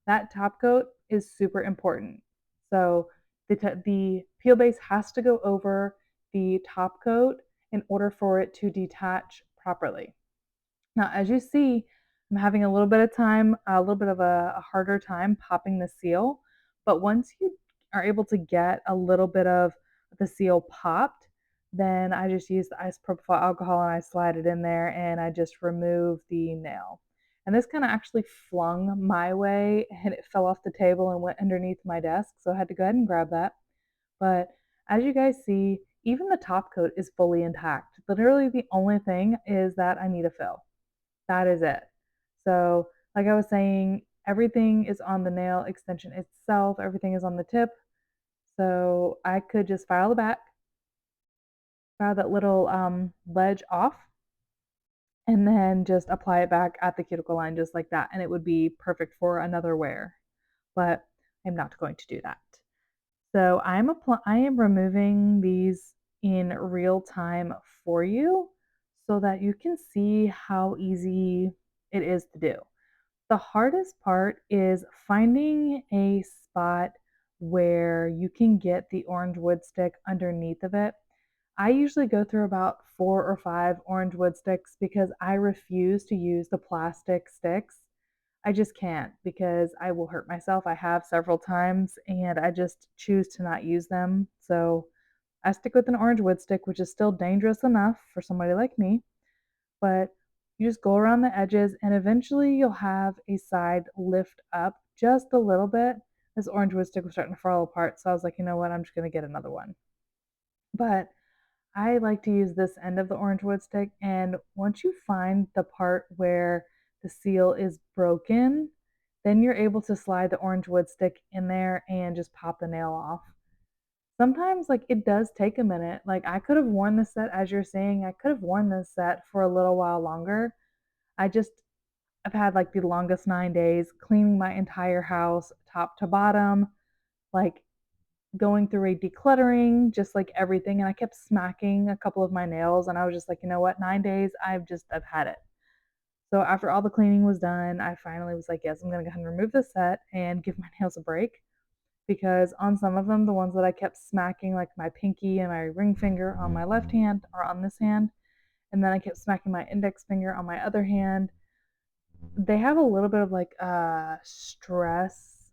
A: That top coat is super important. So the peel base has to go over the top coat in order for it to detach properly. Now, as you see, I'm having a little bit of time, a little bit of a harder time popping the seal. But once you are able to get a little bit of the seal popped, then I just use the isopropyl alcohol and I slide it in there and I just remove the nail. And this kind of actually flung my way and it fell off the table and went underneath my desk. So I had to go ahead and grab that. But as you guys see, even the top coat is fully intact. Literally, the only thing is that I need a fill. That is it. So, like I was saying, everything is on the nail extension itself, everything is on the tip. So, I could just file the back, file that little ledge off, and then just apply it back at the cuticle line just like that. And it would be perfect for another wear. But I'm not going to do that. So, I am removing these in real time for you so that you can see how easy it is to do. The hardest part is finding a spot where you can get the orange wood stick underneath of it. I usually go through about 4 or 5 orange wood sticks because I refuse to use the plastic sticks. I just can't because I will hurt myself. I have several times and I just choose to not use them. So I stick with an orange wood stick, which is still dangerous enough for somebody like me, but you just go around the edges and eventually you'll have a side lift up just a little bit. This orange wood stick was starting to fall apart, so I was like, you know what, I'm just going to get another one. But I like to use this end of the orange wood stick, and once you find the part where the seal is broken, then you're able to slide the orange wood stick in there and just pop the nail off. Sometimes, like, it does take a minute. Like, I could have worn this set, as you're saying, I could have worn this set for a little while longer. I just I've had like the longest 9 days cleaning my entire house top to bottom, like going through a decluttering, just like everything. And I kept smacking a couple of my nails, and I was just like, you know what, 9 days, I've had it. So after all the cleaning was done, I finally was like, yes, I'm gonna go ahead and remove this set and give my nails a break. Because on some of them, the ones that I kept smacking, like my pinky and my ring finger on my left hand or on this hand, and then I kept smacking my index finger on my other hand, they have a little bit of like stress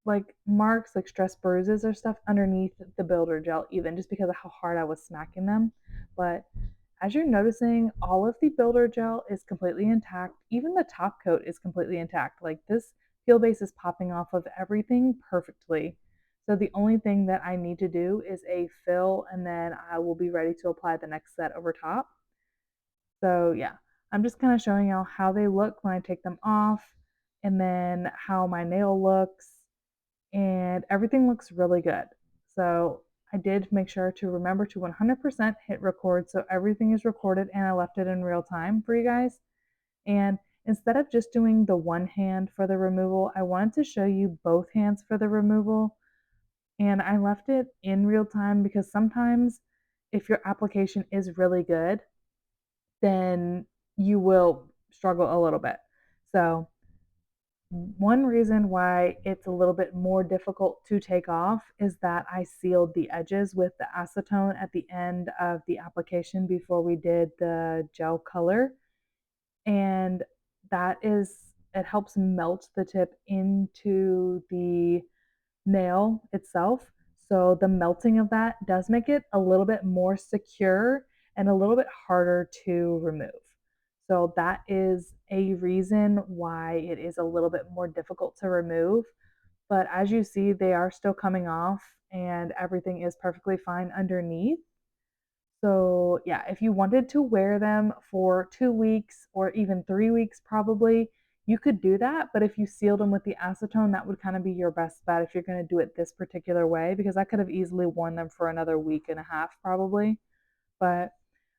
A: like marks, like stress bruises or stuff underneath the builder gel, even just because of how hard I was smacking them. But as you're noticing, all of the builder gel is completely intact. Even the top coat is completely intact. Like this peel base is popping off of everything perfectly. So the only thing that I need to do is a fill, and then I will be ready to apply the next set over top. So yeah, I'm just kind of showing y'all how they look when I take them off, and then how my nail looks, and everything looks really good. So I did make sure to remember to 100% hit record so everything is recorded, and I left it in real time for you guys. And instead of just doing the one hand for the removal, I wanted to show you both hands for the removal. And I left it in real time because sometimes if your application is really good, then you will struggle a little bit. So, one reason why it's a little bit more difficult to take off is that I sealed the edges with the acetone at the end of the application before we did the gel color. And it helps melt the tip into the nail itself. So the melting of that does make it a little bit more secure and a little bit harder to remove. So that is a reason why it is a little bit more difficult to remove. But as you see, they are still coming off and everything is perfectly fine underneath. So, yeah, if you wanted to wear them for 2 weeks or even 3 weeks, probably, you could do that. But if you sealed them with the acetone, that would kind of be your best bet if you're going to do it this particular way, because I could have easily worn them for another week and a half, probably. But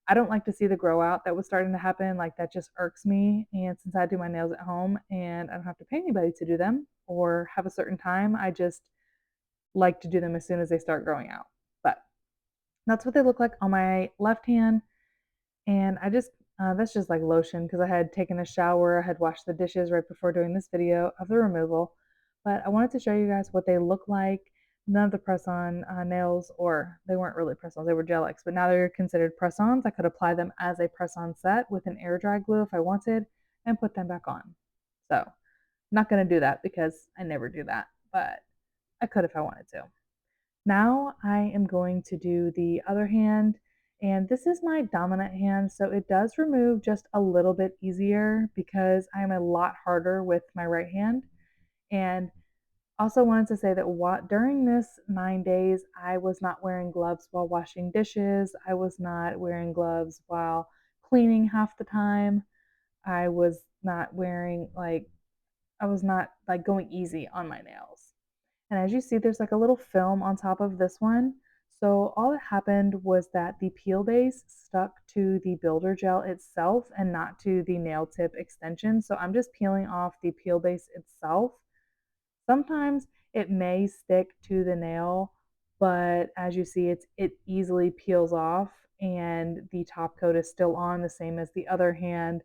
A: I don't like to see the grow out that was starting to happen, like, that just irks me, and since I do my nails at home and I don't have to pay anybody to do them or have a certain time, I just like to do them as soon as they start growing out. But that's what they look like on my left hand, and I just that's just like lotion because I had taken a shower, I had washed the dishes right before doing this video of the removal. But I wanted to show you guys what they look like. None of the press-on nails, or they weren't really press-ons, they were gel-X, but now they're considered press-ons. I could apply them as a press-on set with an air dry glue if I wanted and put them back on. So I'm not going to do that because I never do that, but I could if I wanted to. Now I am going to do the other hand, and this is my dominant hand, so it does remove just a little bit easier because I'm a lot harder with my right hand. And also wanted to say that during this 9 days, I was not wearing gloves while washing dishes. I was not wearing gloves while cleaning half the time. I was not wearing I was not like going easy on my nails. And as you see, there's like a little film on top of this one. So all that happened was that the peel base stuck to the builder gel itself and not to the nail tip extension. So I'm just peeling off the peel base itself. Sometimes it may stick to the nail, but as you see, it easily peels off and the top coat is still on, the same as the other hand.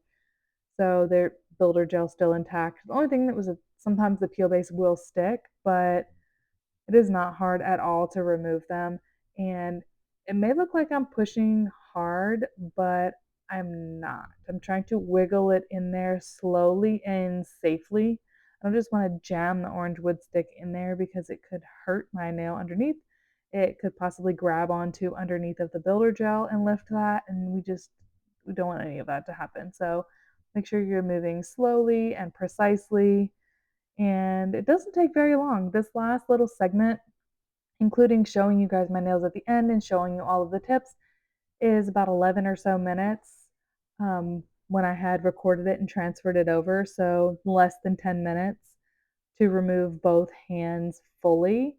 A: So their builder gel still intact. The only thing that was sometimes the peel base will stick, but it is not hard at all to remove them, and it may look like I'm pushing hard, but I'm not. I'm trying to wiggle it in there slowly and safely. I don't just want to jam the orange wood stick in there because it could hurt my nail underneath. It could possibly grab onto underneath of the builder gel and lift that, and we don't want any of that to happen. So make sure you're moving slowly and precisely, and it doesn't take very long. This last little segment, including showing you guys my nails at the end and showing you all of the tips, is about 11 or so minutes when I had recorded it and transferred it over. So less than 10 minutes to remove both hands fully.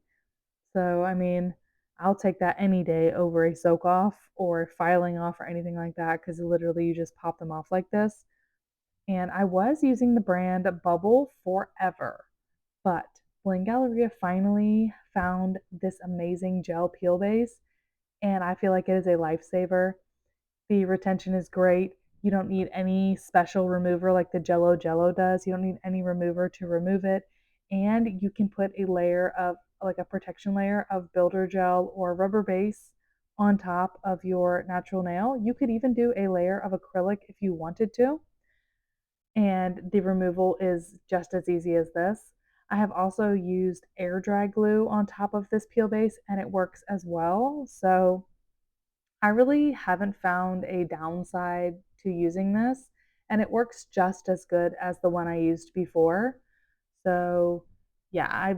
A: So, I mean, I'll take that any day over a soak off or filing off or anything like that because literally you just pop them off like this. And I was using the brand Bubble forever, but Bling Galleria finally found this amazing gel peel base, and I feel like it is a lifesaver. The retention is great. You don't need any special remover like the Jello does. You don't need any remover to remove it. And you can put a layer of, like a protection layer of builder gel or rubber base on top of your natural nail. You could even do a layer of acrylic if you wanted to, and the removal is just as easy as this. I have also used air dry glue on top of this peel base and it works as well. So I really haven't found a downside to using this, and it works just as good as the one I used before. So yeah, I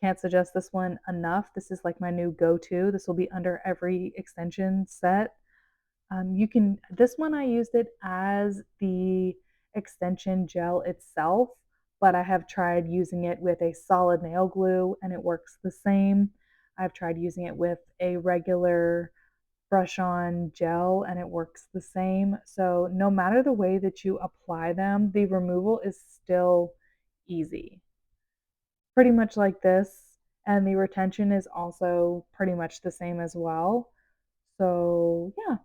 A: can't suggest this one enough. This is like my new go-to. This will be under every extension set. You can, this one I used it as the extension gel itself, but I have tried using it with a solid nail glue and it works the same. I've tried using it with a regular brush on gel and it works the same. So no matter the way that you apply them, the removal is still easy. Pretty much like this, and the retention is also pretty much the same as well. So yeah,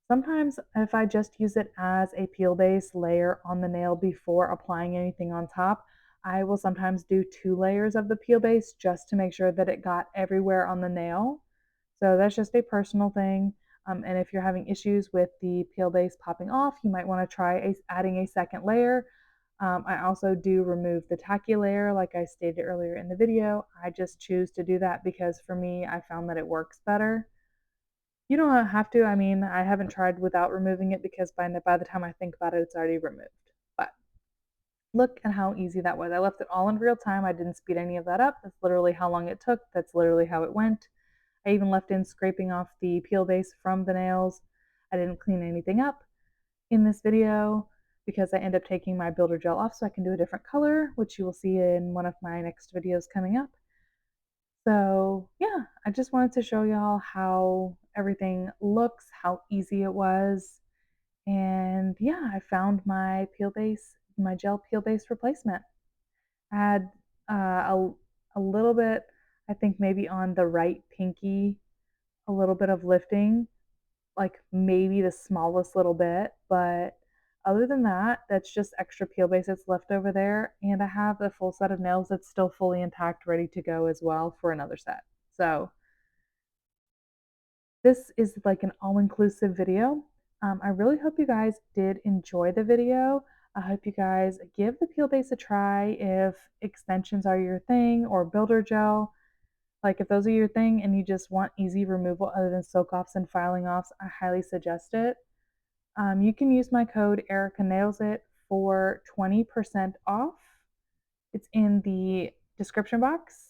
A: sometimes if I just use it as a peel base layer on the nail before applying anything on top, I will sometimes do 2 layers of the peel base just to make sure that it got everywhere on the nail. So that's just a personal thing. And if you're having issues with the peel base popping off, you might want to try adding a second layer. I also do remove the tacky layer like I stated earlier in the video. I just choose to do that because for me, I found that it works better. You don't have to. I mean, I haven't tried without removing it because by the time I think about it, it's already removed. But look at how easy that was. I left it all in real time. I didn't speed any of that up. That's literally how long it took. That's literally how it went. I even left in scraping off the peel base from the nails. I didn't clean anything up in this video because I end up taking my builder gel off so I can do a different color, which you will see in one of my next videos coming up. So, yeah, I just wanted to show y'all how everything looks, how easy it was. And yeah, I found my gel peel base replacement. Add a little bit, I think maybe on the right pinky, a little bit of lifting, like maybe the smallest little bit, but other than that, that's just extra peel base that's left over there. And I have the full set of nails that's still fully intact, ready to go as well for another set. So this is like an all-inclusive video. I really hope you guys did enjoy the video. I hope you guys give the peel base a try if extensions are your thing or builder gel. Like if those are your thing and you just want easy removal other than soak offs and filing offs, I highly suggest it. You can use my code Erica Nails It for 20% off. It's in the description box.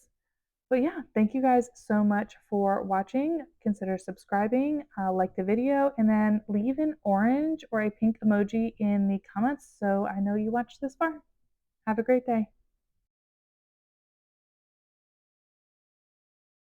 A: But yeah, thank you guys so much for watching. Consider subscribing, like the video, and then leave an orange or a pink emoji in the comments so I know you watched this far. Have a great day.